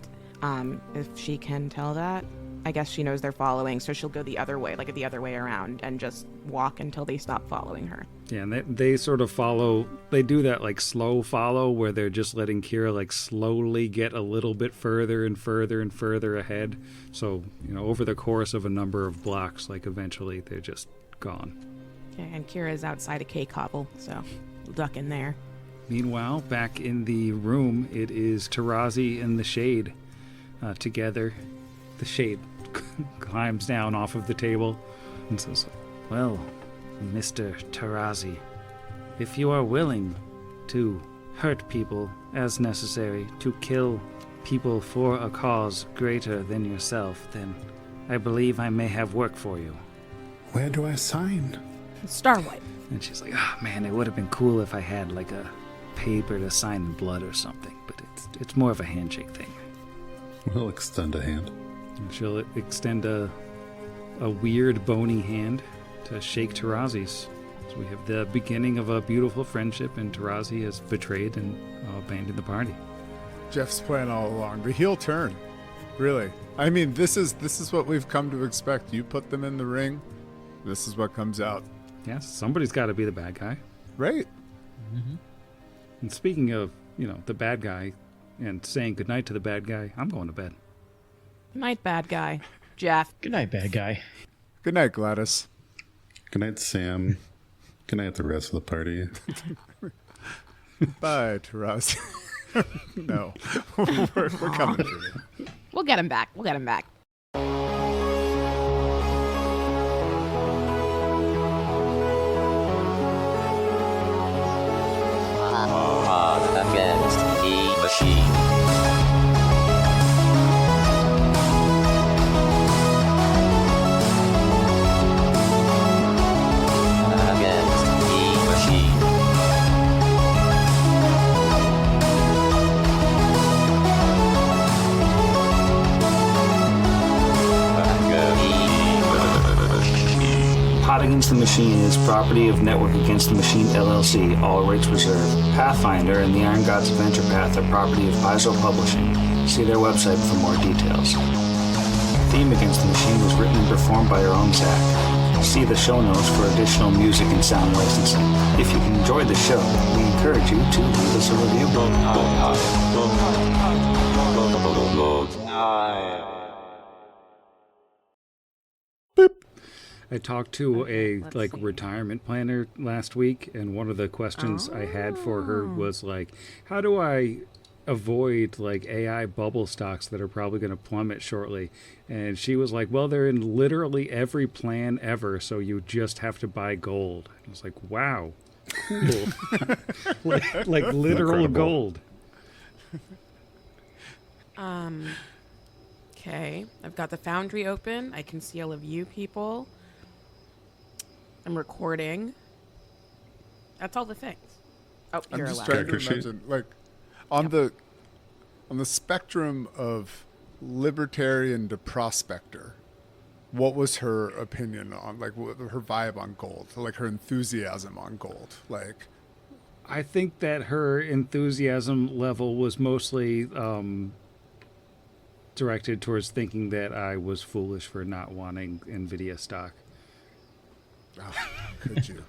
If she can tell that. I guess she knows they're following, so she'll go the other way, like the other way around, and just walk until they stop following her. Yeah, and they sort of follow, they do that like slow follow where they're just letting Kira like slowly get a little bit further and further and further ahead. So, over the course of a number of blocks, like eventually they're just gone. Okay, and Kira's outside a cake hovel, so duck in there. Meanwhile, back in the room, it is Tarazi and the Shade together. The Shade climbs down off of the table and says, "Well, Mr. Tarazi, if you are willing to hurt people as necessary, to kill people for a cause greater than yourself, then I believe I may have work for you." Where do I sign? Starlight. And she's like, "Oh man, it would have been cool if I had like a paper to sign in blood or something, but it's more of a handshake thing." We'll extend a hand. And she'll extend a weird bony hand to shake Tarazi's. So we have the beginning of a beautiful friendship, and Tarazi has betrayed and abandoned the party. Jeff's plan all along. The heel turn. Really. I mean, this is what we've come to expect. You put them in the ring, this is what comes out. Yes, somebody's got to be the bad guy. Right. Mm-hmm. And speaking of, the bad guy and saying goodnight to the bad guy, I'm going to bed. Night, bad guy. Jeff. Good night, bad guy. Good night, Gladys. Good night, Sam. Good night, the rest of the party. Bye, Tarazi. No. we're coming for you. We'll get him back. Pod against the machine. Against the machine. Pot Against the Machine is property of Network Against the Machine LLC, all rights reserved. Pathfinder and the Iron Gods Adventure Path are property of Paizo Publishing. See their website for more details. Theme Against the Machine was written and performed by our own Zach. See the show notes for additional music and sound licensing. If you enjoyed the show, we encourage you to leave us a review. I talked to a retirement planner last week, and one of the questions I had for her was how do I avoid AI bubble stocks that are probably going to plummet shortly? And she was like, well, they're in literally every plan ever, so you just have to buy gold. I was like, wow, cool. like literal gold. Okay. I've got the Foundry open. I can see all of you people. I'm recording. That's all the things. Oh, I'm you're just allowed. trying to Character imagine, on the spectrum of libertarian to prospector, what was her opinion on, her vibe on gold, her enthusiasm on gold? I think that her enthusiasm level was mostly directed towards thinking that I was foolish for not wanting NVIDIA stock. Oh, could you?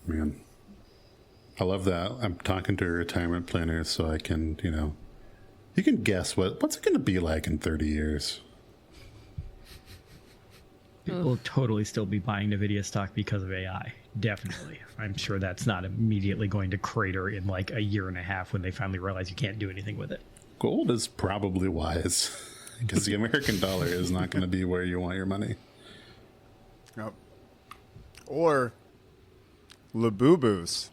Man. I love that. I'm talking to a retirement planner so I can, you can guess what's it going to be like in 30 years. People will totally still be buying NVIDIA stock because of AI. Definitely. I'm sure that's not immediately going to crater in a year and a half when they finally realize you can't do anything with it. Gold is probably wise because the American dollar is not going to be where you want your money. Nope. Or Labubu's.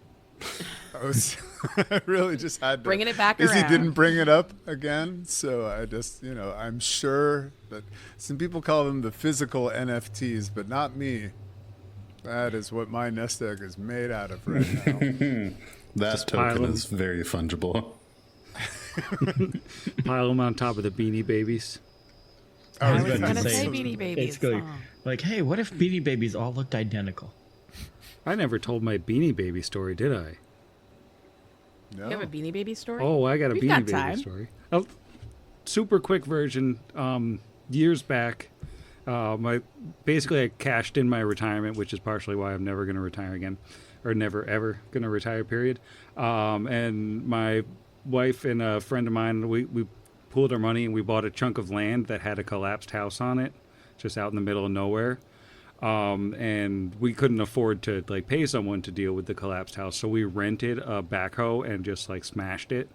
I really just had to. Bringing it back Izzy around. didn't bring it up again, so I just, I'm sure that some people call them the physical NFTs, but not me. That is what my nest egg is made out of right now. That Just token is very fungible. Pile them on top of the Beanie Babies. I was about going to to say, say Beanie Babies. Basically, hey, what if Beanie Babies all looked identical? I never told my Beanie Baby story, did I? No. You have a Beanie Baby story? Oh, I got a We've Beanie got Baby time. story. A super quick version. Years back, I cashed in my retirement, which is partially why I'm never going to retire again, or never ever going to retire. Period. And my wife and a friend of mine, we pooled our money and we bought a chunk of land that had a collapsed house on it, just out in the middle of nowhere. And we couldn't afford to like pay someone to deal with the collapsed house, so we rented a backhoe and just like smashed it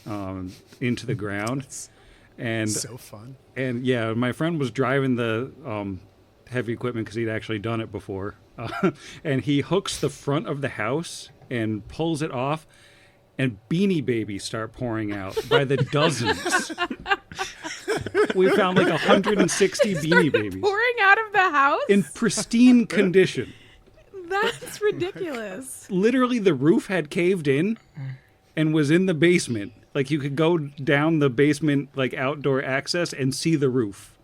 into the ground. And So fun. and yeah, my friend was driving the heavy equipment because he'd actually done it before, and he hooks the front of the house and pulls it off, and Beanie Babies start pouring out by the dozens. We found like 160 Beanie Babies Pouring out of the house? in pristine condition. That's ridiculous. Literally, the roof had caved in and was in the basement. Like, you could go down the basement, like, outdoor access and see the roof.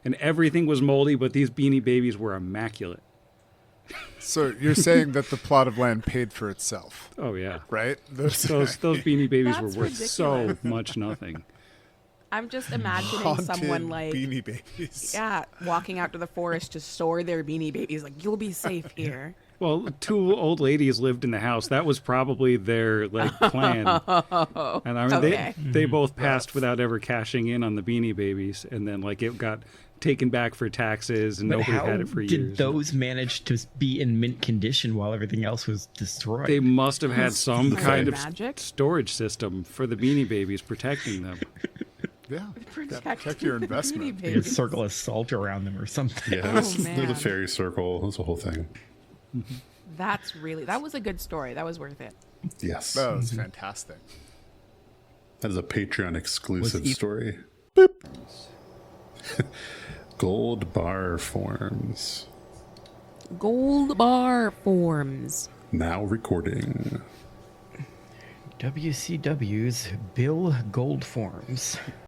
And everything was moldy, but these Beanie Babies were immaculate. So you're saying that the plot of land paid for itself, Oh, yeah. right? Those Beanie Babies were That's worth so ridiculous. much nothing. I'm just imagining haunted someone like, Beanie Babies. yeah, walking out to the forest to store their Beanie Babies. Like, you'll be safe here. Well, 2 old ladies lived in the house. That was probably their like plan. And I mean, Okay. they both passed without ever cashing in on the Beanie Babies, and then like it got taken back for taxes, and But nobody how had it for did years. those manage to be in mint condition while everything else was destroyed? They must have had some Is it kind of magic? storage system for the Beanie Babies protecting them. Yeah. Protect Check your the investment. Beanie They Babies. circle of salt around them or something. Yeah, Oh, it's man. the fairy circle. That's the whole thing. That was a good story. That was worth it. Yes. That was fantastic. That is a Patreon exclusive Was e- story. Boop. Gold bar forms. Gold bar forms. Now recording. WCW's Bill Goldforms.